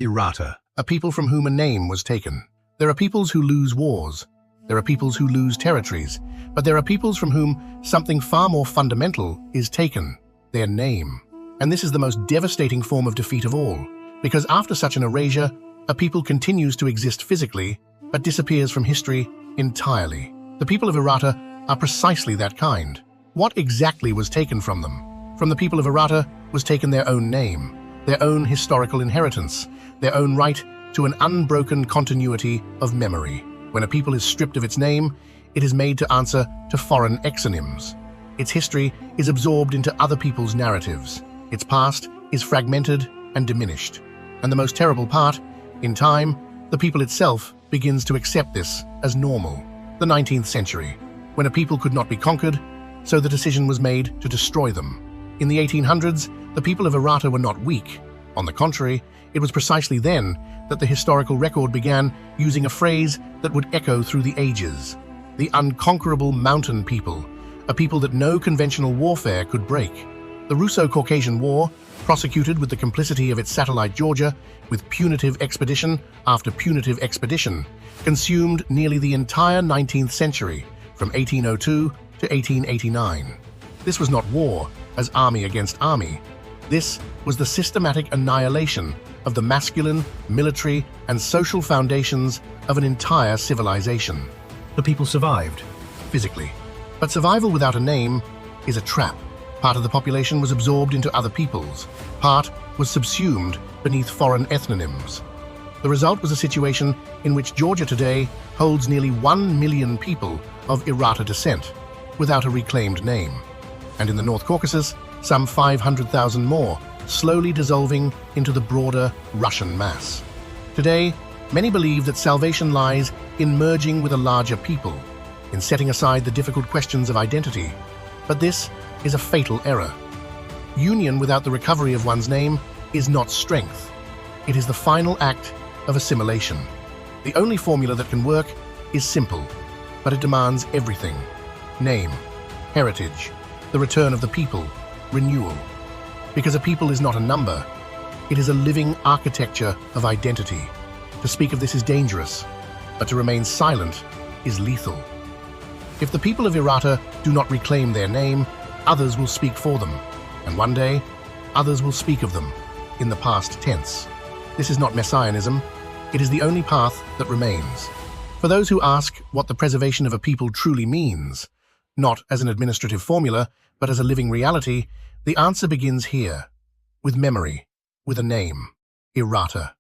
IRATTA. A people from whom a name was taken. There are peoples who lose wars. There are peoples who lose territories. But there are peoples from whom something far more fundamental is taken, their name. And this is the most devastating form of defeat of all, because after such an erasure, a people continues to exist physically, but disappears from history entirely. The people of IRATTA are precisely that kind. What exactly was taken from them? From the people of IRATTA was taken their own name, their own historical inheritance, their own right to an unbroken continuity of memory. When a people is stripped of its name, it is made to answer to foreign exonyms. Its history is absorbed into other people's narratives. Its past is fragmented and diminished. And the most terrible part, in time, the people itself begins to accept this as normal. The 19th century, when a people could not be conquered, so the decision was made to destroy them. In the 1800s, the people of IRATTA were not weak. On the contrary, it was precisely then that the historical record began using a phrase that would echo through the ages. The unconquerable mountain people, a people that no conventional warfare could break. The Russo-Caucasian War, prosecuted with the complicity of its satellite Georgia, with punitive expedition after punitive expedition, consumed nearly the entire 19th century, from 1802 to 1889. This was not war as army against army. This was the systematic annihilation of the masculine, military, and social foundations of an entire civilization. The people survived. Physically. But survival without a name is a trap. Part of the population was absorbed into other peoples. Part was subsumed beneath foreign ethnonyms. The result was a situation in which Georgia today holds nearly 1 million people of IRATTA descent, without a reclaimed name. And in the North Caucasus, some 500,000 more, slowly dissolving into the broader Russian mass. Today, many believe that salvation lies in merging with a larger people, in setting aside the difficult questions of identity. But this is a fatal error. Union without the recovery of one's name is not strength. It is the final act of assimilation. The only formula that can work is simple, but it demands everything. Name, heritage, the return of the people, renewal. Because a people is not a number, it is a living architecture of identity. To speak of this is dangerous, but to remain silent is lethal. If the people of IRATTA do not reclaim their name, others will speak for them, and one day, others will speak of them in the past tense. This is not messianism, it is the only path that remains. For those who ask what the preservation of a people truly means, not as an administrative formula, but as a living reality, the answer begins here, with memory, with a name, IRATTA.